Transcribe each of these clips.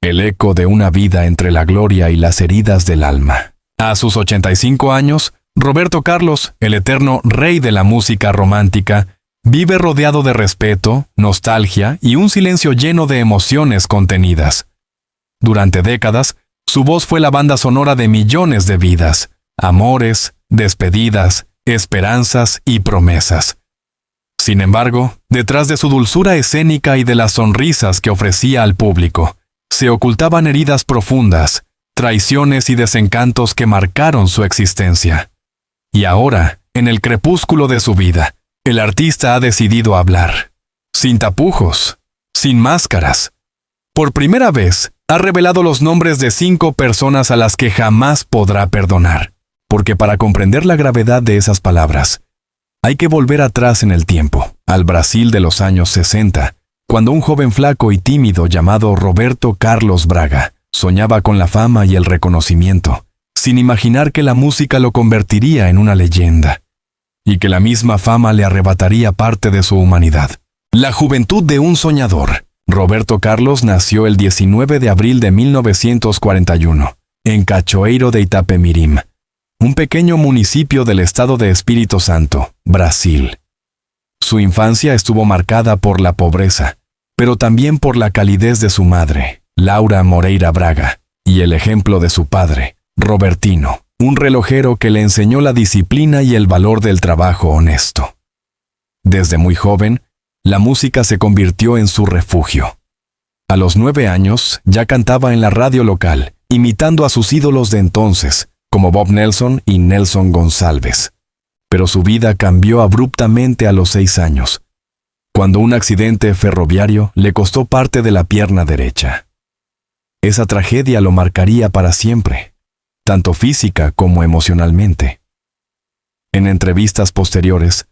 el eco de una vida entre la gloria y las heridas del alma. A sus 85 años, Roberto Carlos, el eterno rey de la música romántica, vive rodeado de respeto, nostalgia y un silencio lleno de emociones contenidas. Durante décadas, su voz fue la banda sonora de millones de vidas, amores, despedidas, esperanzas y promesas. Sin embargo, detrás de su dulzura escénica y de las sonrisas que ofrecía al público, se ocultaban heridas profundas, traiciones y desencantos que marcaron su existencia. Y ahora, en el crepúsculo de su vida, el artista ha decidido hablar, sin tapujos, sin máscaras. Por primera vez, ha revelado los nombres de 5 personas a las que jamás podrá perdonar, porque para comprender la gravedad de esas palabras, hay que volver atrás en el tiempo, al Brasil de los años 60, cuando un joven flaco y tímido llamado Roberto Carlos Braga soñaba con la fama y el reconocimiento, sin imaginar que la música lo convertiría en una leyenda, y que la misma fama le arrebataría parte de su humanidad. La juventud de un soñador. Roberto Carlos nació el 19 de abril de 1941, en Cachoeiro de Itapemirim, un pequeño municipio del estado de Espírito Santo, Brasil. Su infancia estuvo marcada por la pobreza, pero también por la calidez de su madre, Laura Moreira Braga, y el ejemplo de su padre, Robertino, un relojero que le enseñó la disciplina y el valor del trabajo honesto. Desde muy joven, la música se convirtió en su refugio. A los 9 años ya cantaba en la radio local, imitando a sus ídolos de entonces, como Bob Nelson y Nelson González. Pero su vida cambió abruptamente a los 6 años, cuando un accidente ferroviario le costó parte de la pierna derecha. Esa tragedia lo marcaría para siempre, tanto física como emocionalmente. En entrevistas posteriores,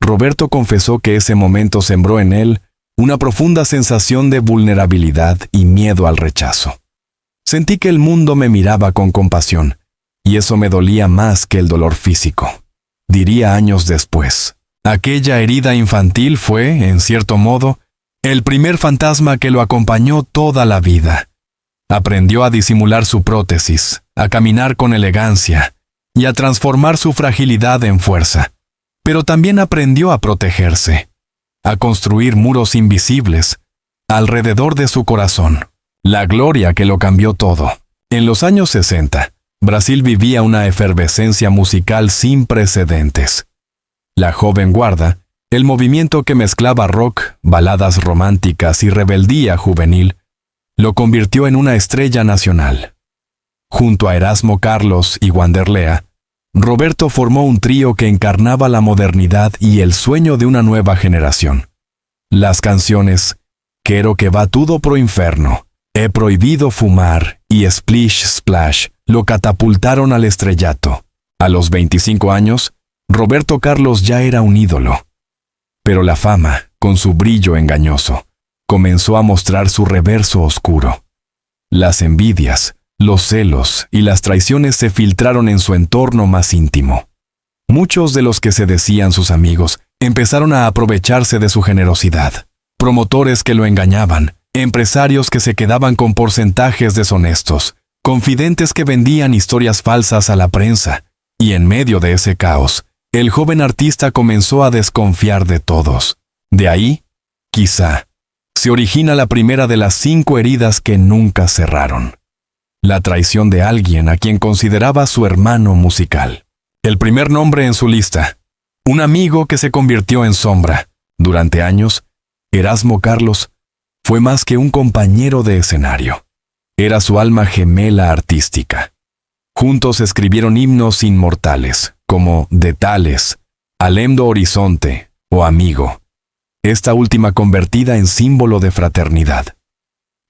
Roberto confesó que ese momento sembró en él una profunda sensación de vulnerabilidad y miedo al rechazo. Sentí que el mundo me miraba con compasión, y eso me dolía más que el dolor físico. Diría años después, aquella herida infantil fue, en cierto modo, el primer fantasma que lo acompañó toda la vida. Aprendió a disimular su prótesis, a caminar con elegancia y a transformar su fragilidad en fuerza. Pero también aprendió a protegerse, a construir muros invisibles alrededor de su corazón. La gloria que lo cambió todo. En los años 60, Brasil vivía una efervescencia musical sin precedentes. La joven guarda, el movimiento que mezclaba rock, baladas románticas y rebeldía juvenil, lo convirtió en una estrella nacional. Junto a Erasmo Carlos y Wanderlea, Roberto formó un trío que encarnaba la modernidad y el sueño de una nueva generación. Las canciones Quero que va tudo pro inferno, He prohibido fumar y Splish Splash lo catapultaron al estrellato. A los 25 años, Roberto Carlos ya era un ídolo. Pero la fama, con su brillo engañoso, comenzó a mostrar su reverso oscuro. Las envidias, los celos y las traiciones se filtraron en su entorno más íntimo. Muchos de los que se decían sus amigos empezaron a aprovecharse de su generosidad. Promotores que lo engañaban, empresarios que se quedaban con porcentajes deshonestos, confidentes que vendían historias falsas a la prensa. Y en medio de ese caos, el joven artista comenzó a desconfiar de todos. De ahí, quizá, se origina la primera de las 5 heridas que nunca cerraron. La traición de alguien a quien consideraba su hermano musical. El primer nombre en su lista. Un amigo que se convirtió en sombra. Durante años, Erasmo Carlos fue más que un compañero de escenario. Era su alma gemela artística. Juntos escribieron himnos inmortales, como De Tales, Além do Horizonte o Amigo, esta última convertida en símbolo de fraternidad.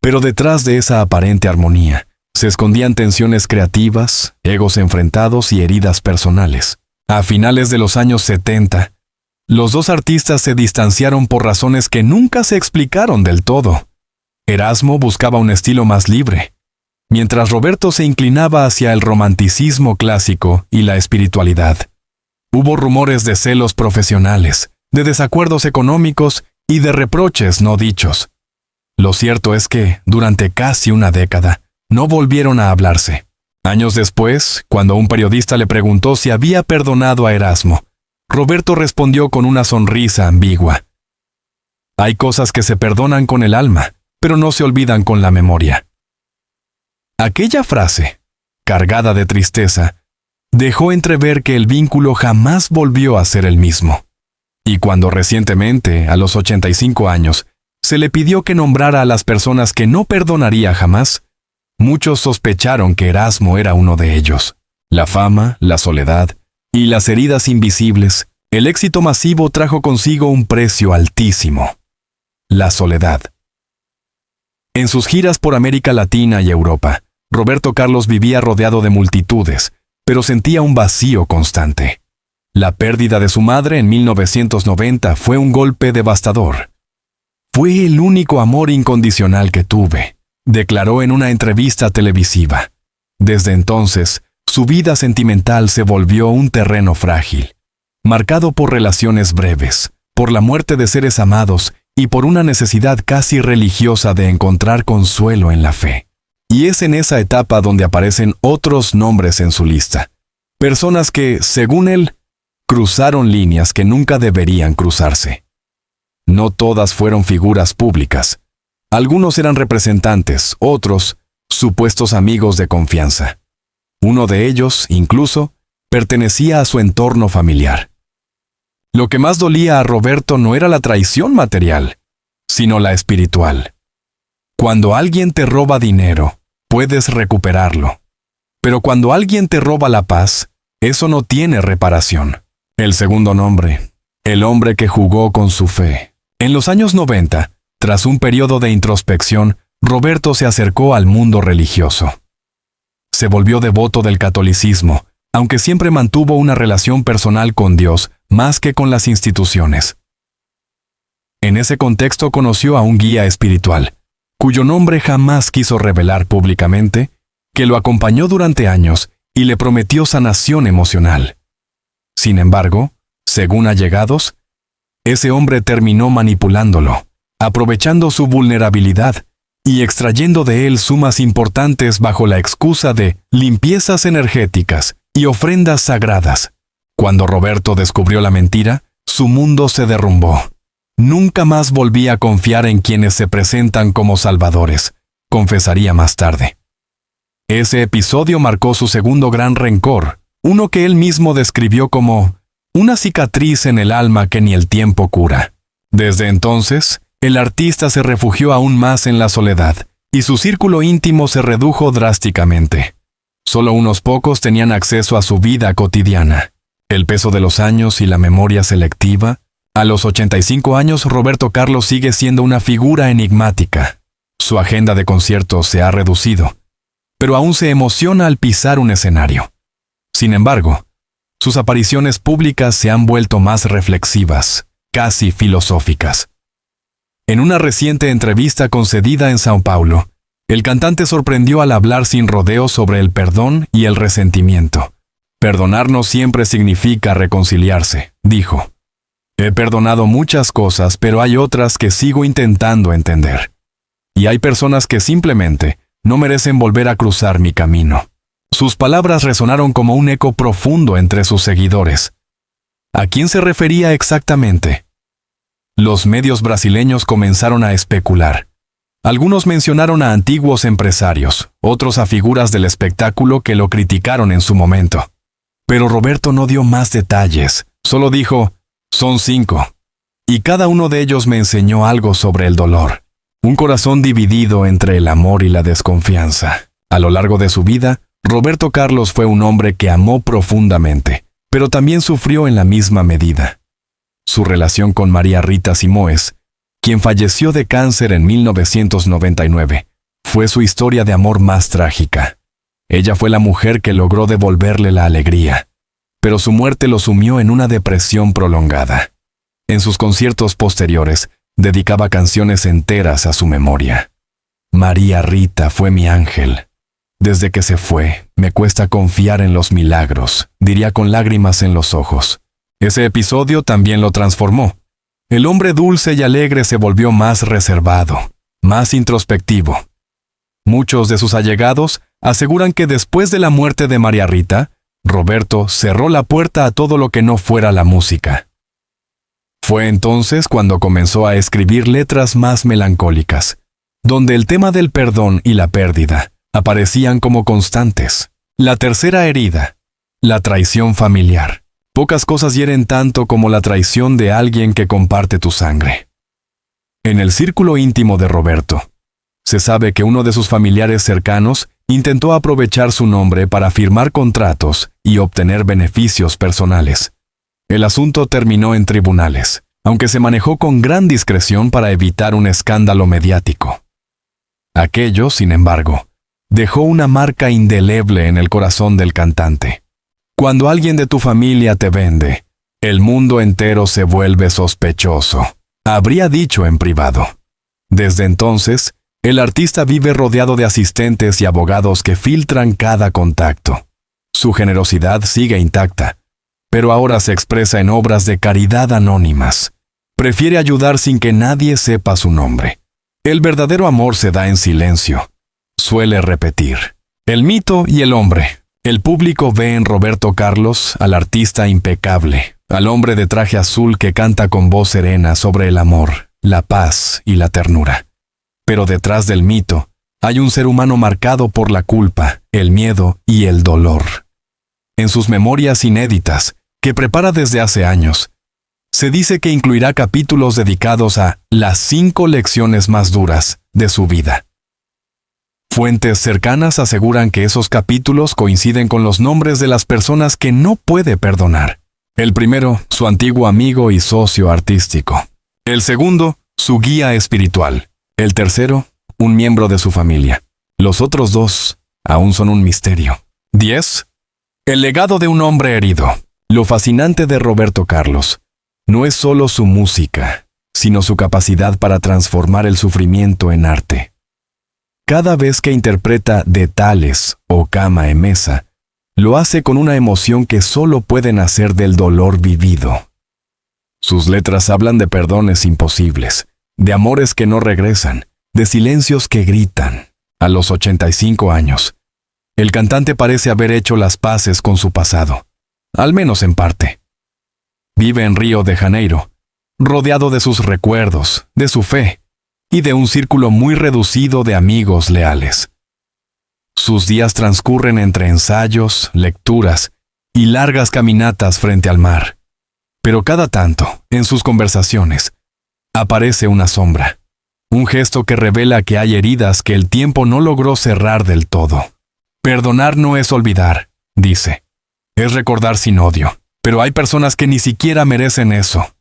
Pero detrás de esa aparente armonía, se escondían tensiones creativas, egos enfrentados y heridas personales. A finales de los años 70, los dos artistas se distanciaron por razones que nunca se explicaron del todo. Erasmo buscaba un estilo más libre, mientras Roberto se inclinaba hacia el romanticismo clásico y la espiritualidad. Hubo rumores de celos profesionales, de desacuerdos económicos y de reproches no dichos. Lo cierto es que, durante casi una década, no volvieron a hablarse. Años después, cuando un periodista le preguntó si había perdonado a Erasmo, Roberto respondió con una sonrisa ambigua. Hay cosas que se perdonan con el alma, pero no se olvidan con la memoria. Aquella frase, cargada de tristeza, dejó entrever que el vínculo jamás volvió a ser el mismo. Y cuando recientemente, a los 85 años, se le pidió que nombrara a las personas que no perdonaría jamás, muchos sospecharon que Erasmo era uno de ellos. La fama, la soledad y las heridas invisibles, el éxito masivo trajo consigo un precio altísimo: la soledad. En sus giras por América Latina y Europa, Roberto Carlos vivía rodeado de multitudes, pero sentía un vacío constante. La pérdida de su madre en 1990 fue un golpe devastador. Fue el único amor incondicional que tuve, declaró en una entrevista televisiva. Desde entonces, su vida sentimental se volvió un terreno frágil, marcado por relaciones breves, por la muerte de seres amados y por una necesidad casi religiosa de encontrar consuelo en la fe. Y es en esa etapa donde aparecen otros nombres en su lista. Personas que, según él, cruzaron líneas que nunca deberían cruzarse. No todas fueron figuras públicas. Algunos eran representantes, otros, supuestos amigos de confianza. Uno de ellos, incluso, pertenecía a su entorno familiar. Lo que más dolía a Roberto no era la traición material, sino la espiritual. Cuando alguien te roba dinero, puedes recuperarlo. Pero cuando alguien te roba la paz, eso no tiene reparación. El segundo nombre, el hombre que jugó con su fe. En los años 90, tras un periodo de introspección, Roberto se acercó al mundo religioso. Se volvió devoto del catolicismo, aunque siempre mantuvo una relación personal con Dios más que con las instituciones. En ese contexto conoció a un guía espiritual, cuyo nombre jamás quiso revelar públicamente, que lo acompañó durante años y le prometió sanación emocional. Sin embargo, según allegados, ese hombre terminó manipulándolo, aprovechando su vulnerabilidad y extrayendo de él sumas importantes bajo la excusa de limpiezas energéticas y ofrendas sagradas. Cuando Roberto descubrió la mentira, su mundo se derrumbó. Nunca más volví a confiar en quienes se presentan como salvadores, confesaría más tarde. Ese episodio marcó su segundo gran rencor, uno que él mismo describió como una cicatriz en el alma que ni el tiempo cura. Desde entonces, el artista se refugió aún más en la soledad, y su círculo íntimo se redujo drásticamente. Solo unos pocos tenían acceso a su vida cotidiana. El peso de los años y la memoria selectiva. A los 85 años, Roberto Carlos sigue siendo una figura enigmática. Su agenda de conciertos se ha reducido, pero aún se emociona al pisar un escenario. Sin embargo, sus apariciones públicas se han vuelto más reflexivas, casi filosóficas. En una reciente entrevista concedida en São Paulo, el cantante sorprendió al hablar sin rodeos sobre el perdón y el resentimiento. Perdonar no siempre significa reconciliarse, dijo. He perdonado muchas cosas, pero hay otras que sigo intentando entender. Y hay personas que simplemente no merecen volver a cruzar mi camino. Sus palabras resonaron como un eco profundo entre sus seguidores. ¿A quién se refería exactamente? Los medios brasileños comenzaron a especular. Algunos mencionaron a antiguos empresarios, otros a figuras del espectáculo que lo criticaron en su momento. Pero Roberto no dio más detalles, solo dijo, son 5. Y cada uno de ellos me enseñó algo sobre el dolor. Un corazón dividido entre el amor y la desconfianza. A lo largo de su vida, Roberto Carlos fue un hombre que amó profundamente, pero también sufrió en la misma medida. Su relación con María Rita Simoes, quien falleció de cáncer en 1999, fue su historia de amor más trágica. Ella fue la mujer que logró devolverle la alegría, pero su muerte lo sumió en una depresión prolongada. En sus conciertos posteriores, dedicaba canciones enteras a su memoria. María Rita fue mi ángel. Desde que se fue, me cuesta confiar en los milagros, diría con lágrimas en los ojos. Ese episodio también lo transformó. El hombre dulce y alegre se volvió más reservado. más introspectivo. Muchos de sus allegados aseguran que después de la muerte de María Rita, Roberto cerró la puerta a todo lo que no fuera la música. Fue entonces cuando comenzó a escribir letras más melancólicas, donde el tema del perdón y la pérdida aparecían como constantes. La tercera herida, la traición familiar. Pocas cosas hieren tanto como la traición de alguien que comparte tu sangre. En el círculo íntimo de Roberto, se sabe que uno de sus familiares cercanos intentó aprovechar su nombre para firmar contratos y obtener beneficios personales. El asunto terminó en tribunales, aunque se manejó con gran discreción para evitar un escándalo mediático. Aquello, sin embargo, dejó una marca indeleble en el corazón del cantante. Cuando alguien de tu familia te vende, el mundo entero se vuelve sospechoso, habría dicho en privado. Desde entonces, el artista vive rodeado de asistentes y abogados que filtran cada contacto. Su generosidad sigue intacta, pero ahora se expresa en obras de caridad anónimas. Prefiere ayudar sin que nadie sepa su nombre. El verdadero amor se da en silencio. Suele repetir: el mito y el hombre. El público ve en Roberto Carlos al artista impecable, al hombre de traje azul que canta con voz serena sobre el amor, la paz y la ternura. Pero detrás del mito hay un ser humano marcado por la culpa, el miedo y el dolor. En sus memorias inéditas, que prepara desde hace años, se dice que incluirá capítulos dedicados a las 5 lecciones más duras de su vida. Fuentes cercanas aseguran que esos capítulos coinciden con los nombres de las personas que no puede perdonar. El primero, su antiguo amigo y socio artístico. El segundo, su guía espiritual. El tercero, un miembro de su familia. Los otros 2 aún son un misterio. 10. El legado de un hombre herido. Lo fascinante de Roberto Carlos no es solo su música, sino su capacidad para transformar el sufrimiento en arte. Cada vez que interpreta De Tales o Cama en Mesa, lo hace con una emoción que solo puede nacer del dolor vivido. Sus letras hablan de perdones imposibles, de amores que no regresan, de silencios que gritan. A los 85 años, el cantante parece haber hecho las paces con su pasado, al menos en parte. Vive en Río de Janeiro, rodeado de sus recuerdos, de su fe, y de un círculo muy reducido de amigos leales. Sus días transcurren entre ensayos, lecturas y largas caminatas frente al mar. Pero cada tanto, en sus conversaciones, aparece una sombra, un gesto que revela que hay heridas que el tiempo no logró cerrar del todo. Perdonar no es olvidar, dice. Es recordar sin odio, pero hay personas que ni siquiera merecen eso.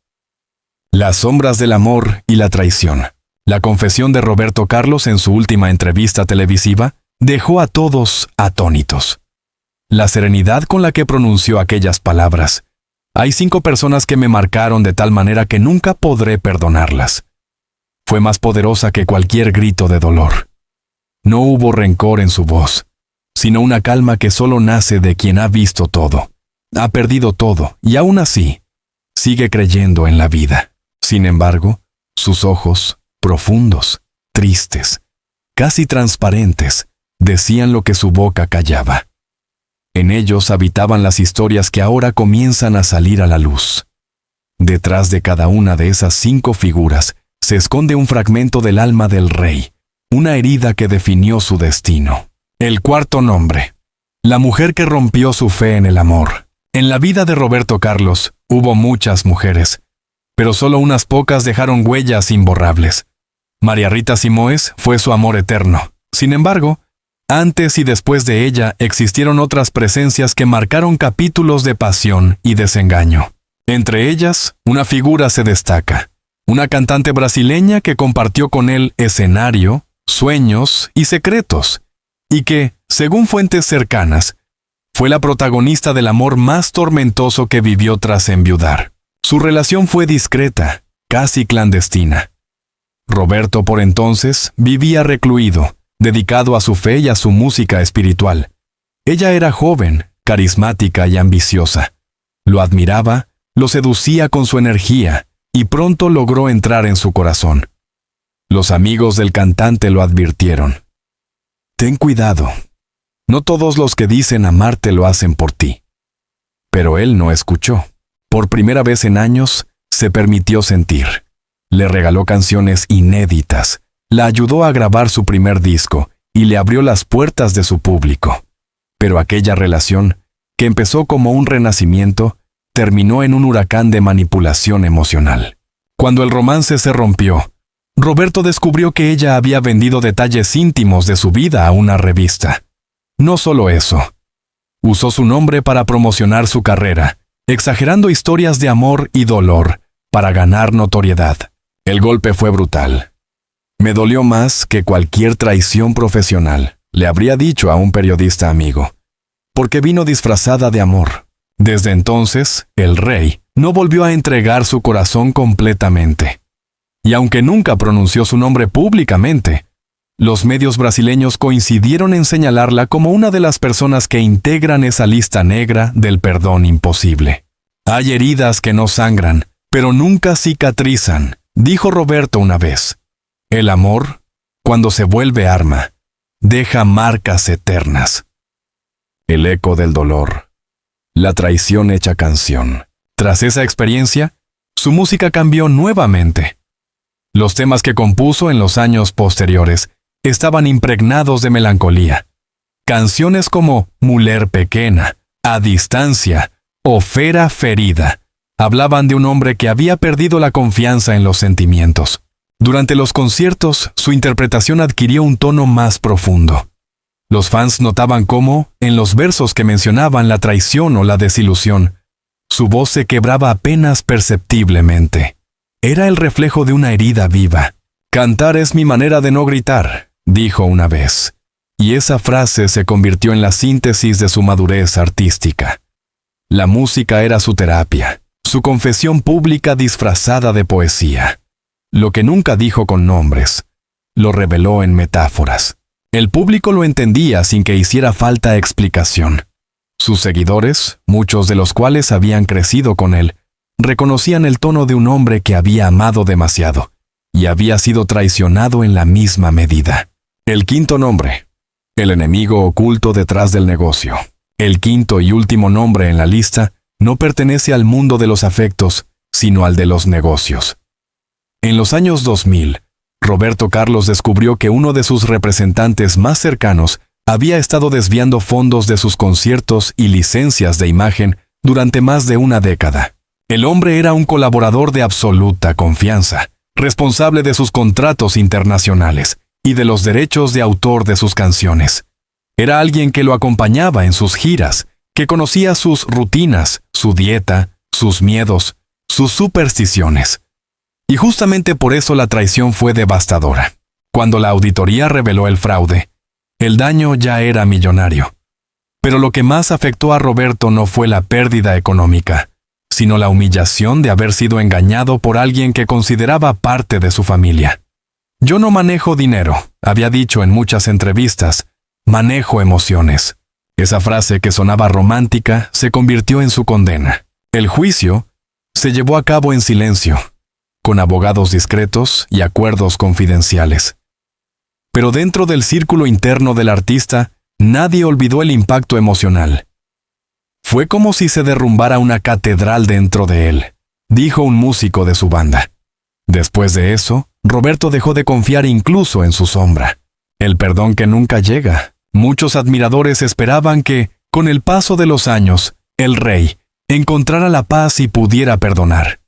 Las sombras del amor y la traición. La confesión de Roberto Carlos en su última entrevista televisiva dejó a todos atónitos. La serenidad con la que pronunció aquellas palabras. Hay 5 personas que me marcaron de tal manera que nunca podré perdonarlas. Fue más poderosa que cualquier grito de dolor. No hubo rencor en su voz, sino una calma que solo nace de quien ha visto todo, ha perdido todo y aún así sigue creyendo en la vida. Sin embargo, sus ojos, profundos, tristes, casi transparentes, decían lo que su boca callaba. En ellos habitaban las historias que ahora comienzan a salir a la luz. Detrás de cada una de esas 5 figuras se esconde un fragmento del alma del rey, una herida que definió su destino. El cuarto nombre. La mujer que rompió su fe en el amor. En la vida de Roberto Carlos hubo muchas mujeres, pero solo unas pocas dejaron huellas imborrables. María Rita Simoes fue su amor eterno. Sin embargo, antes y después de ella existieron otras presencias que marcaron capítulos de pasión y desengaño. Entre ellas, una figura se destaca. Una cantante brasileña que compartió con él escenario, sueños y secretos, y que, según fuentes cercanas, fue la protagonista del amor más tormentoso que vivió tras enviudar. Su relación fue discreta, casi clandestina. Roberto, por entonces, vivía recluido, dedicado a su fe y a su música espiritual. Ella era joven, carismática y ambiciosa. Lo admiraba, lo seducía con su energía, y pronto logró entrar en su corazón. Los amigos del cantante lo advirtieron. Ten cuidado. No todos los que dicen amarte lo hacen por ti. Pero él no escuchó. Por primera vez en años, se permitió sentir. Le regaló canciones inéditas, la ayudó a grabar su primer disco y le abrió las puertas de su público. Pero aquella relación, que empezó como un renacimiento, terminó en un huracán de manipulación emocional. Cuando el romance se rompió, Roberto descubrió que ella había vendido detalles íntimos de su vida a una revista. No solo eso, usó su nombre para promocionar su carrera, exagerando historias de amor y dolor para ganar notoriedad. El golpe fue brutal. Me dolió más que cualquier traición profesional, le habría dicho a un periodista amigo, porque vino disfrazada de amor. Desde entonces, el rey no volvió a entregar su corazón completamente. Y aunque nunca pronunció su nombre públicamente, los medios brasileños coincidieron en señalarla como una de las personas que integran esa lista negra del perdón imposible. Hay heridas que no sangran, pero nunca cicatrizan, dijo Roberto una vez. El amor, cuando se vuelve arma, deja marcas eternas. El eco del dolor. La traición hecha canción. Tras esa experiencia, su música cambió nuevamente. Los temas que compuso en los años posteriores estaban impregnados de melancolía. Canciones como Muller Pequena, A Distancia o Fera Ferida hablaban de un hombre que había perdido la confianza en los sentimientos. Durante los conciertos, su interpretación adquirió un tono más profundo. Los fans notaban cómo, en los versos que mencionaban la traición o la desilusión, su voz se quebraba apenas perceptiblemente. Era el reflejo de una herida viva. Cantar es mi manera de no gritar, dijo una vez. Y esa frase se convirtió en la síntesis de su madurez artística. La música era su terapia, su confesión pública disfrazada de poesía. Lo que nunca dijo con nombres, lo reveló en metáforas. El público lo entendía sin que hiciera falta explicación. Sus seguidores, muchos de los cuales habían crecido con él, reconocían el tono de un hombre que había amado demasiado y había sido traicionado en la misma medida. El quinto nombre. El enemigo oculto detrás del negocio. El quinto y último nombre en la lista no pertenece al mundo de los afectos, sino al de los negocios. En los años 2000, Roberto Carlos descubrió que uno de sus representantes más cercanos había estado desviando fondos de sus conciertos y licencias de imagen durante más de una década. El hombre era un colaborador de absoluta confianza, responsable de sus contratos internacionales y de los derechos de autor de sus canciones. Era alguien que lo acompañaba en sus giras, que conocía sus rutinas, su dieta, sus miedos, sus supersticiones. Y justamente por eso la traición fue devastadora. Cuando la auditoría reveló el fraude, el daño ya era millonario. Pero lo que más afectó a Roberto no fue la pérdida económica, sino la humillación de haber sido engañado por alguien que consideraba parte de su familia. Yo no manejo dinero, había dicho en muchas entrevistas, manejo emociones. Esa frase que sonaba romántica se convirtió en su condena. El juicio se llevó a cabo en silencio, con abogados discretos y acuerdos confidenciales. Pero dentro del círculo interno del artista, nadie olvidó el impacto emocional. Fue como si se derrumbara una catedral dentro de él, dijo un músico de su banda. Después de eso, Roberto dejó de confiar incluso en su sombra. El perdón que nunca llega. Muchos admiradores esperaban que, con el paso de los años, el rey encontrara la paz y pudiera perdonar.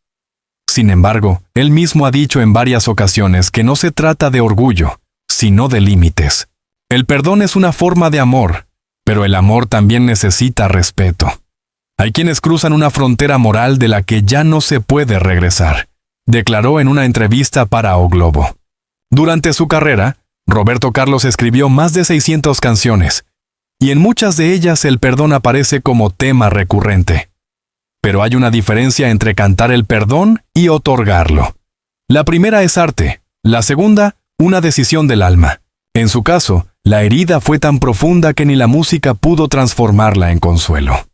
Sin embargo, él mismo ha dicho en varias ocasiones que no se trata de orgullo, sino de límites. El perdón es una forma de amor, pero el amor también necesita respeto. Hay quienes cruzan una frontera moral de la que ya no se puede regresar, declaró en una entrevista para O Globo. Durante su carrera, Roberto Carlos escribió más de 600 canciones, y en muchas de ellas el perdón aparece como tema recurrente. Pero hay una diferencia entre cantar el perdón y otorgarlo. La primera es arte, la segunda, una decisión del alma. En su caso, la herida fue tan profunda que ni la música pudo transformarla en consuelo.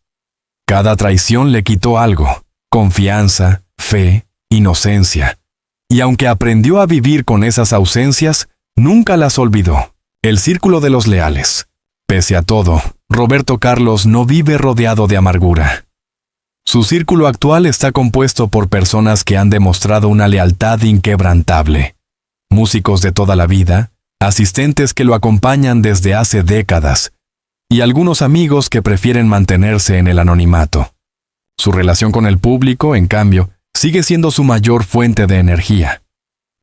Cada traición le quitó algo: confianza, fe, inocencia. Y aunque aprendió a vivir con esas ausencias, nunca las olvidó. El círculo de los leales. Pese a todo, Roberto Carlos no vive rodeado de amargura. Su círculo actual está compuesto por personas que han demostrado una lealtad inquebrantable. Músicos de toda la vida, asistentes que lo acompañan desde hace décadas, y algunos amigos que prefieren mantenerse en el anonimato. Su relación con el público, en cambio, sigue siendo su mayor fuente de energía.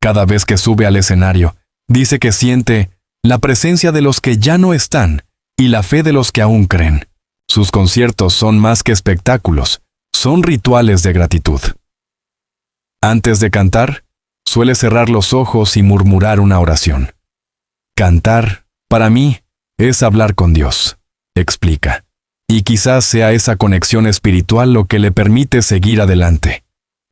Cada vez que sube al escenario, dice que siente la presencia de los que ya no están y la fe de los que aún creen. Sus conciertos son más que espectáculos, son rituales de gratitud. Antes de cantar, suele cerrar los ojos y murmurar una oración. Cantar, para mí, es hablar con Dios, explica. Y quizás sea esa conexión espiritual lo que le permite seguir adelante,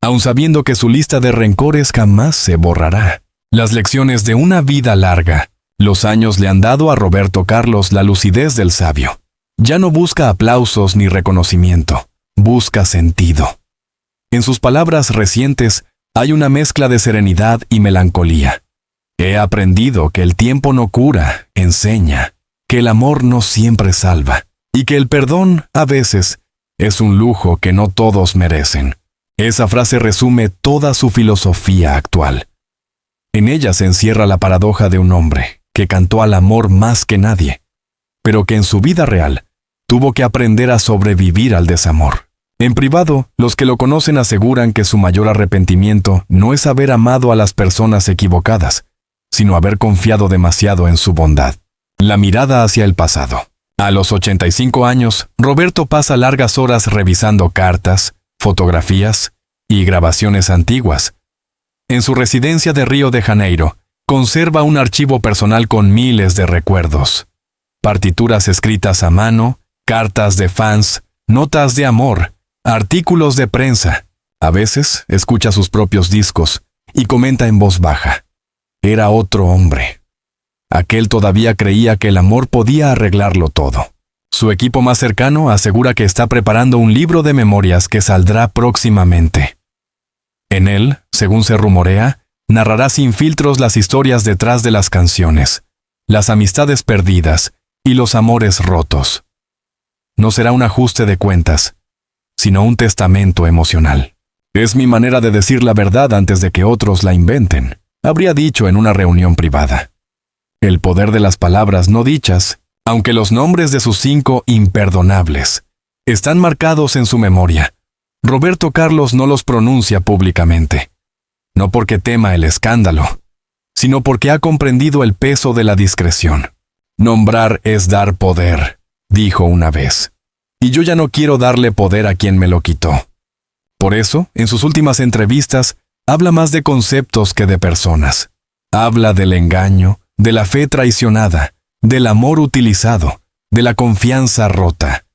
aun sabiendo que su lista de rencores jamás se borrará. Las lecciones de una vida larga, los años le han dado a Roberto Carlos la lucidez del sabio. Ya no busca aplausos ni reconocimiento, busca sentido. En sus palabras recientes hay una mezcla de serenidad y melancolía. He aprendido que el tiempo no cura, enseña, que el amor no siempre salva, y que el perdón, a veces, es un lujo que no todos merecen. Esa frase resume toda su filosofía actual. En ella se encierra la paradoja de un hombre que cantó al amor más que nadie, pero que en su vida real tuvo que aprender a sobrevivir al desamor. En privado, los que lo conocen aseguran que su mayor arrepentimiento no es haber amado a las personas equivocadas, sino haber confiado demasiado en su bondad. La mirada hacia el pasado. A los 85 años, Roberto pasa largas horas revisando cartas, fotografías y grabaciones antiguas. En su residencia de Río de Janeiro, conserva un archivo personal con miles de recuerdos. Partituras escritas a mano, cartas de fans, notas de amor, artículos de prensa. A veces escucha sus propios discos y comenta en voz baja. Era otro hombre. Aquel todavía creía que el amor podía arreglarlo todo. Su equipo más cercano asegura que está preparando un libro de memorias que saldrá próximamente. En él, según se rumorea, narrará sin filtros las historias detrás de las canciones, las amistades perdidas y los amores rotos. No será un ajuste de cuentas, sino un testamento emocional. Es mi manera de decir la verdad antes de que otros la inventen, habría dicho en una reunión privada. El poder de las palabras no dichas, aunque los nombres de sus 5 imperdonables están marcados en su memoria, Roberto Carlos no los pronuncia públicamente. No porque tema el escándalo, sino porque ha comprendido el peso de la discreción. Nombrar es dar poder, dijo una vez. Y yo ya no quiero darle poder a quien me lo quitó. Por eso, en sus últimas entrevistas, habla más de conceptos que de personas. Habla del engaño, de la fe traicionada, del amor utilizado, de la confianza rota.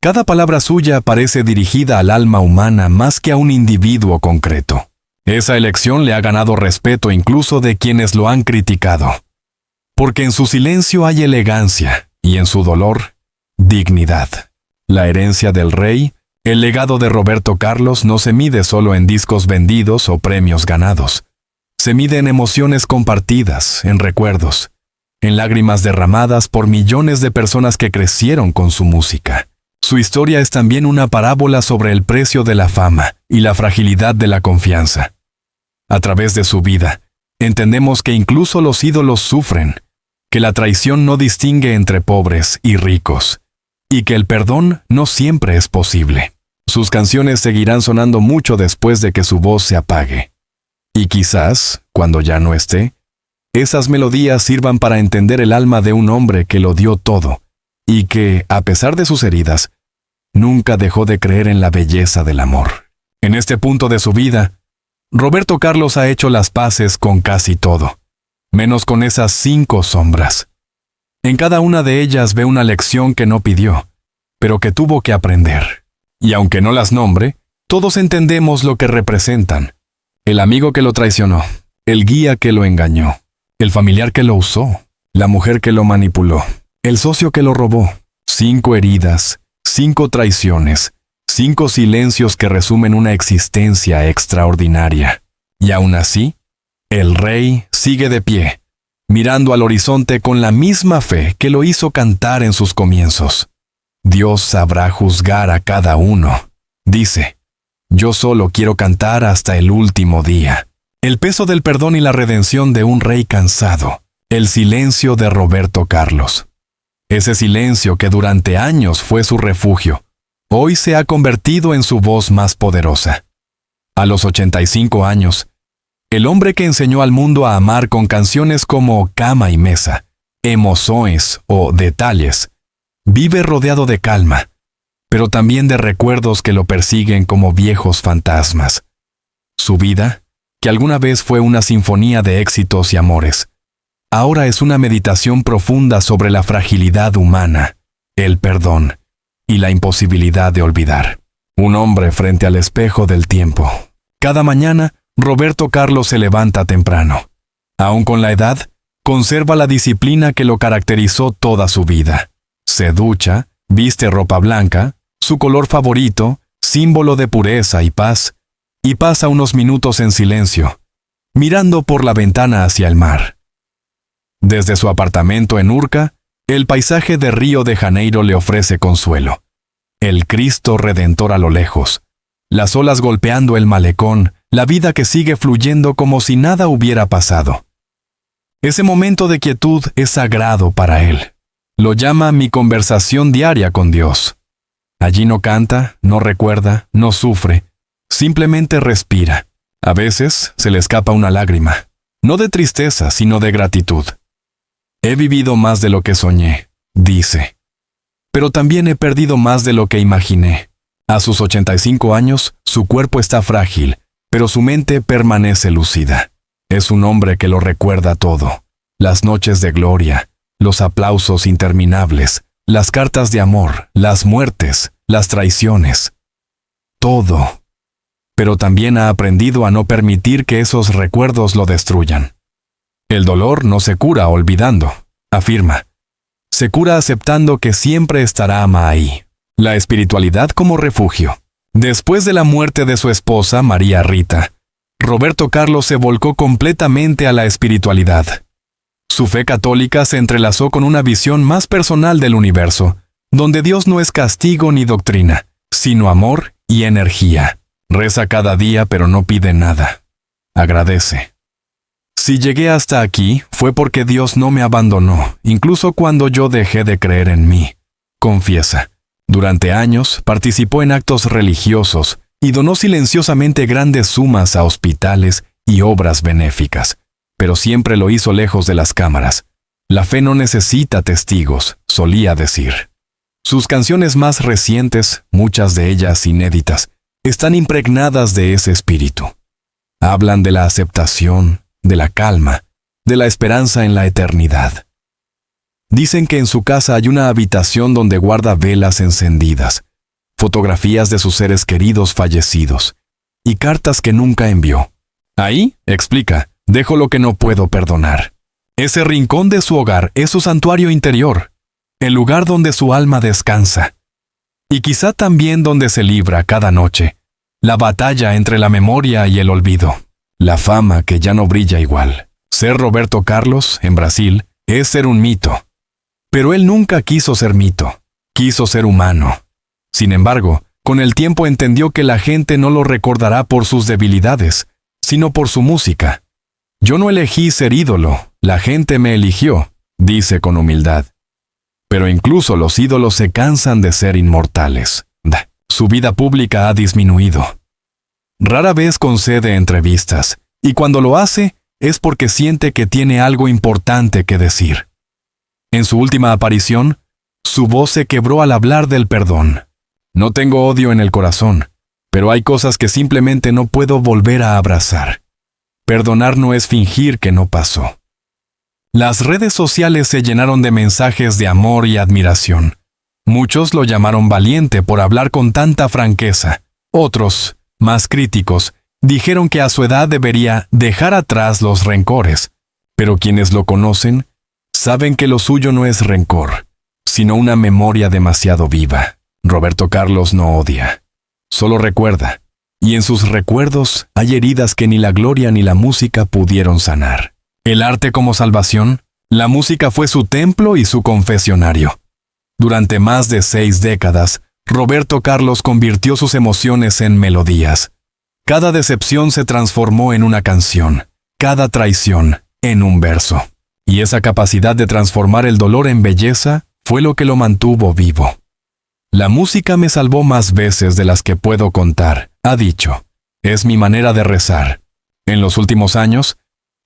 Cada palabra suya parece dirigida al alma humana más que a un individuo concreto. Esa elección le ha ganado respeto incluso de quienes lo han criticado. Porque en su silencio hay elegancia y en su dolor, dignidad. La herencia del rey, el legado de Roberto Carlos no se mide solo en discos vendidos o premios ganados. Se mide en emociones compartidas, en recuerdos, en lágrimas derramadas por millones de personas que crecieron con su música. Su historia es también una parábola sobre el precio de la fama y la fragilidad de la confianza. A través de su vida, entendemos que incluso los ídolos sufren, que la traición no distingue entre pobres y ricos, y que el perdón no siempre es posible. Sus canciones seguirán sonando mucho después de que su voz se apague. Y quizás, cuando ya no esté, esas melodías sirvan para entender el alma de un hombre que lo dio todo, y que, a pesar de sus heridas, nunca dejó de creer en la belleza del amor. En este punto de su vida, Roberto Carlos ha hecho las paces con casi todo, menos con esas 5 sombras. En cada una de ellas ve una lección que no pidió, pero que tuvo que aprender. Y aunque no las nombre, todos entendemos lo que representan. El amigo que lo traicionó, el guía que lo engañó, el familiar que lo usó, la mujer que lo manipuló, el socio que lo robó. 5 heridas, 5 traiciones, 5 silencios que resumen una existencia extraordinaria. Y aún así, el rey sigue de pie, mirando al horizonte con la misma fe que lo hizo cantar en sus comienzos. Dios sabrá juzgar a cada uno. Dice, yo solo quiero cantar hasta el último día. El peso del perdón y la redención de un rey cansado. El silencio de Roberto Carlos. Ese silencio que durante años fue su refugio, hoy se ha convertido en su voz más poderosa. A los 85 años, el hombre que enseñó al mundo a amar con canciones como Cama y Mesa, Emoções o Detalles, vive rodeado de calma, pero también de recuerdos que lo persiguen como viejos fantasmas. Su vida, que alguna vez fue una sinfonía de éxitos y amores, ahora es una meditación profunda sobre la fragilidad humana, el perdón y la imposibilidad de olvidar. Un hombre frente al espejo del tiempo. Cada mañana, Roberto Carlos se levanta temprano. Aún con la edad, conserva la disciplina que lo caracterizó toda su vida. Se ducha, viste ropa blanca, su color favorito, símbolo de pureza y paz, y pasa unos minutos en silencio, mirando por la ventana hacia el mar. Desde su apartamento en Urca, el paisaje de Río de Janeiro le ofrece consuelo. El Cristo Redentor a lo lejos, las olas golpeando el malecón, la vida que sigue fluyendo como si nada hubiera pasado. Ese momento de quietud es sagrado para él. Lo llama mi conversación diaria con Dios. Allí no canta, no recuerda, no sufre, simplemente respira. A veces se le escapa una lágrima, no de tristeza, sino de gratitud. He vivido más de lo que soñé, dice. Pero también he perdido más de lo que imaginé. A sus 85 años, su cuerpo está frágil, pero su mente permanece lúcida. Es un hombre que lo recuerda todo. Las noches de gloria, los aplausos interminables, las cartas de amor, las muertes, las traiciones. Todo. Pero también ha aprendido a no permitir que esos recuerdos lo destruyan. El dolor no se cura olvidando, afirma. Se cura aceptando que siempre estará ahí. La espiritualidad como refugio. Después de la muerte de su esposa, María Rita, Roberto Carlos se volcó completamente a la espiritualidad. Su fe católica se entrelazó con una visión más personal del universo, donde Dios no es castigo ni doctrina, sino amor y energía. Reza cada día pero no pide nada. Agradece. Si llegué hasta aquí, fue porque Dios no me abandonó, incluso cuando yo dejé de creer en mí, confiesa. Durante años, participó en actos religiosos y donó silenciosamente grandes sumas a hospitales y obras benéficas, pero siempre lo hizo lejos de las cámaras. La fe no necesita testigos, solía decir. Sus canciones más recientes, muchas de ellas inéditas, están impregnadas de ese espíritu. Hablan de la aceptación, de la calma, de la esperanza en la eternidad. Dicen que en su casa hay una habitación donde guarda velas encendidas, fotografías de sus seres queridos fallecidos y cartas que nunca envió. Ahí, explica, dejo lo que no puedo perdonar. Ese rincón de su hogar es su santuario interior, el lugar donde su alma descansa. Y quizá también donde se libra cada noche la batalla entre la memoria y el olvido. La fama que ya no brilla igual. Ser Roberto Carlos, en Brasil, es ser un mito. Pero él nunca quiso ser mito, quiso ser humano. Sin embargo, con el tiempo entendió que la gente no lo recordará por sus debilidades, sino por su música. Yo no elegí ser ídolo, la gente me eligió, dice con humildad. Pero incluso los ídolos se cansan de ser inmortales. Su vida pública ha disminuido. Rara vez concede entrevistas, y cuando lo hace es porque siente que tiene algo importante que decir. En su última aparición, su voz se quebró al hablar del perdón. No tengo odio en el corazón, pero hay cosas que simplemente no puedo volver a abrazar. Perdonar no es fingir que no pasó. Las redes sociales se llenaron de mensajes de amor y admiración. Muchos lo llamaron valiente por hablar con tanta franqueza. Otros, más críticos, dijeron que a su edad debería dejar atrás los rencores. Pero quienes lo conocen, saben que lo suyo no es rencor, sino una memoria demasiado viva. Roberto Carlos no odia. Solo recuerda. y en sus recuerdos hay heridas que ni la gloria ni la música pudieron sanar. El arte como salvación, la música fue su templo y su confesionario. Durante más de 6 décadas, Roberto Carlos convirtió sus emociones en melodías. Cada decepción se transformó en una canción, cada traición en un verso. Y esa capacidad de transformar el dolor en belleza fue lo que lo mantuvo vivo. La música me salvó más veces de las que puedo contar, ha dicho. Es mi manera de rezar. En los últimos años,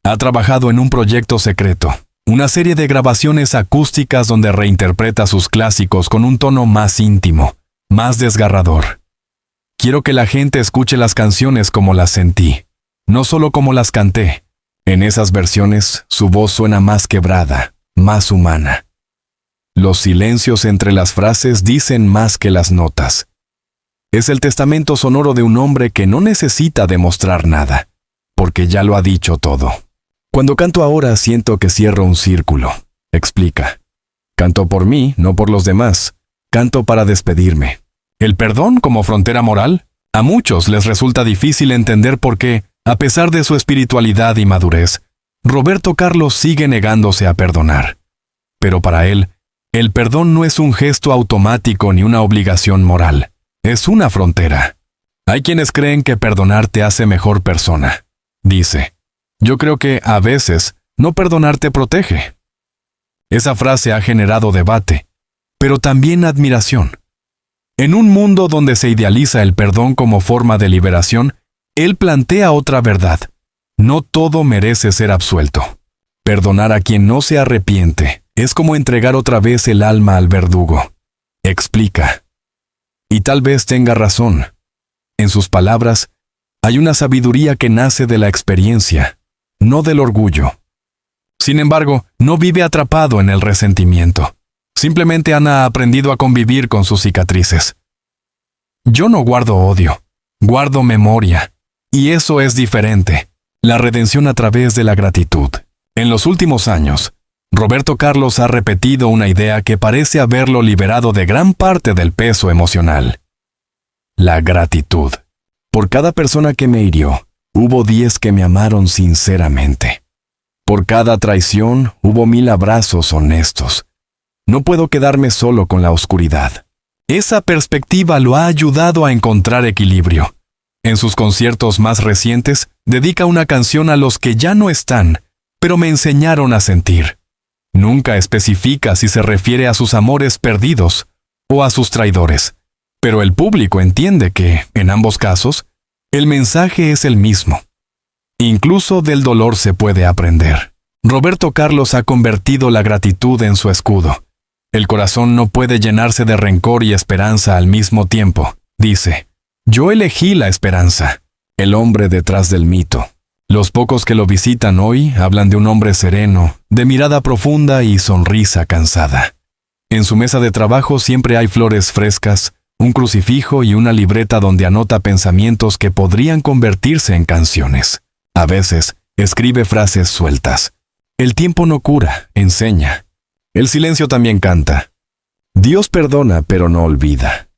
ha trabajado en un proyecto secreto, una serie de grabaciones acústicas donde reinterpreta sus clásicos con un tono más íntimo, más desgarrador. Quiero que la gente escuche las canciones como las sentí, no solo como las canté. En esas versiones, su voz suena más quebrada, más humana. Los silencios entre las frases dicen más que las notas. Es el testamento sonoro de un hombre que no necesita demostrar nada, porque ya lo ha dicho todo. Cuando canto ahora siento que cierro un círculo, explica. Canto por mí, no por los demás. Canto para despedirme. ¿El perdón como frontera moral? A muchos les resulta difícil entender por qué, a pesar de su espiritualidad y madurez, Roberto Carlos sigue negándose a perdonar. Pero para él, el perdón no es un gesto automático ni una obligación moral. Es una frontera. Hay quienes creen que perdonar te hace mejor persona. Dice, yo creo que, a veces, no perdonar te protege. Esa frase ha generado debate, pero también admiración. En un mundo donde se idealiza el perdón como forma de liberación, él plantea otra verdad. No todo merece ser absuelto. Perdonar a quien no se arrepiente es como entregar otra vez el alma al verdugo. Explica. Y tal vez tenga razón. En sus palabras, hay una sabiduría que nace de la experiencia, no del orgullo. Sin embargo, no vive atrapado en el resentimiento. Simplemente ha aprendido a convivir con sus cicatrices. Yo no guardo odio, guardo memoria. Y eso es diferente. La redención a través de la gratitud. En los últimos años, Roberto Carlos ha repetido una idea que parece haberlo liberado de gran parte del peso emocional. La gratitud. Por cada persona que me hirió, hubo 10 que me amaron sinceramente. Por cada traición, hubo 1000 abrazos honestos. No puedo quedarme solo con la oscuridad. Esa perspectiva lo ha ayudado a encontrar equilibrio. En sus conciertos más recientes, dedica una canción a los que ya no están, pero me enseñaron a sentir. Nunca especifica si se refiere a sus amores perdidos o a sus traidores, pero el público entiende que, en ambos casos, el mensaje es el mismo. Incluso del dolor se puede aprender. Roberto Carlos ha convertido la gratitud en su escudo. El corazón no puede llenarse de rencor y esperanza al mismo tiempo, dice. Yo elegí la esperanza, el hombre detrás del mito. Los pocos que lo visitan hoy hablan de un hombre sereno, de mirada profunda y sonrisa cansada. En su mesa de trabajo siempre hay flores frescas, un crucifijo y una libreta donde anota pensamientos que podrían convertirse en canciones. A veces, escribe frases sueltas. El tiempo no cura, enseña. El silencio también canta. Dios perdona, pero no olvida.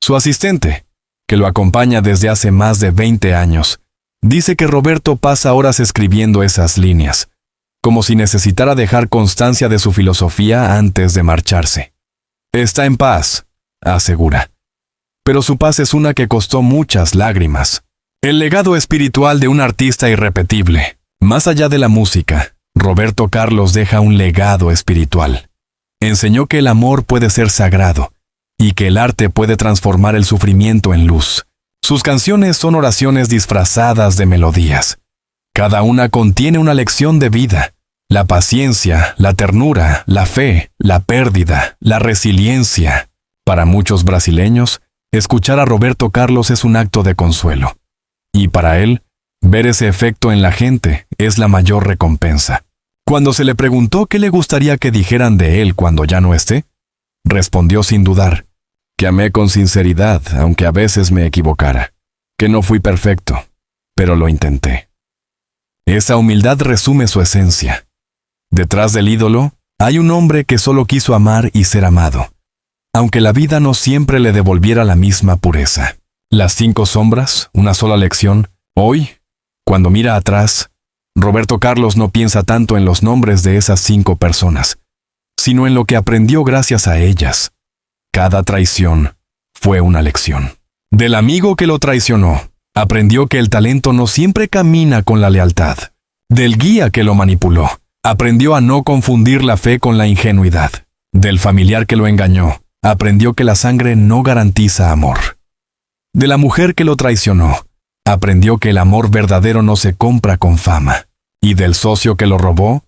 Su asistente, que lo acompaña desde hace más de 20 años, dice que Roberto pasa horas escribiendo esas líneas, como si necesitara dejar constancia de su filosofía antes de marcharse. Está en paz, asegura. Pero su paz es una que costó muchas lágrimas. El legado espiritual de un artista irrepetible. Más allá de la música, Roberto Carlos deja un legado espiritual. Enseñó que el amor puede ser sagrado y que el arte puede transformar el sufrimiento en luz. Sus canciones son oraciones disfrazadas de melodías. Cada una contiene una lección de vida. La paciencia, la ternura, la fe, la pérdida, la resiliencia. Para muchos brasileños, escuchar a Roberto Carlos es un acto de consuelo. Y para él, ver ese efecto en la gente es la mayor recompensa. Cuando se le preguntó qué le gustaría que dijeran de él cuando ya no esté, respondió sin dudar, que amé con sinceridad, aunque a veces me equivocara, que no fui perfecto, pero lo intenté. Esa humildad resume su esencia. Detrás del ídolo, hay un hombre que solo quiso amar y ser amado, aunque la vida no siempre le devolviera la misma pureza. Las 5 sombras, una sola lección. Hoy, cuando mira atrás, Roberto Carlos no piensa tanto en los nombres de esas 5 personas, sino en lo que aprendió gracias a ellas. Cada traición fue una lección. Del amigo que lo traicionó, aprendió que el talento no siempre camina con la lealtad. Del guía que lo manipuló, aprendió a no confundir la fe con la ingenuidad. Del familiar que lo engañó, aprendió que la sangre no garantiza amor. De la mujer que lo traicionó, aprendió que el amor verdadero no se compra con fama. Y del socio que lo robó,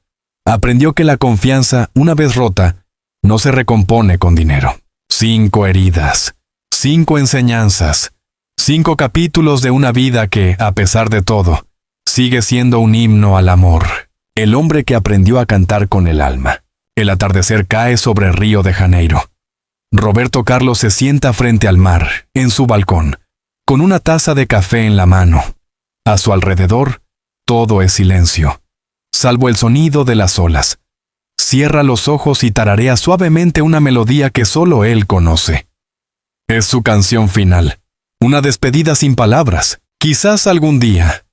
aprendió que la confianza, una vez rota, no se recompone con dinero. 5 heridas, 5 enseñanzas, 5 capítulos de una vida que, a pesar de todo, sigue siendo un himno al amor. El hombre que aprendió a cantar con el alma. El atardecer cae sobre Río de Janeiro. Roberto Carlos se sienta frente al mar, en su balcón, con una taza de café en la mano. A su alrededor, todo es silencio, salvo el sonido de las olas. Cierra los ojos y tararea suavemente una melodía que solo él conoce. Es su canción final, una despedida sin palabras. Quizás algún día,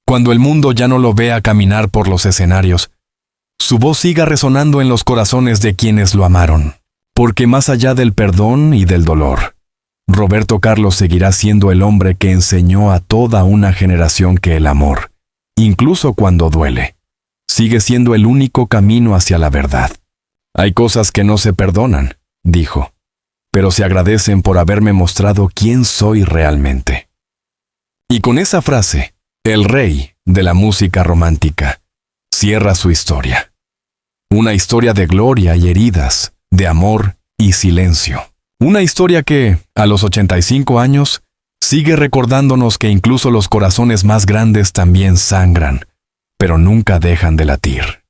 cuando el mundo ya no lo vea caminar por los escenarios, su voz siga resonando en los corazones de quienes lo amaron. Porque más allá del perdón y del dolor, Roberto Carlos seguirá siendo el hombre que enseñó a toda una generación que el amor, incluso cuando duele, sigue siendo el único camino hacia la verdad. Hay cosas que no se perdonan, dijo, pero se agradecen por haberme mostrado quién soy realmente. Y con esa frase, el rey de la música romántica cierra su historia. Una historia de gloria y heridas, de amor y silencio. Una historia que, a los 85 años, sigue recordándonos que incluso los corazones más grandes también sangran, pero nunca dejan de latir.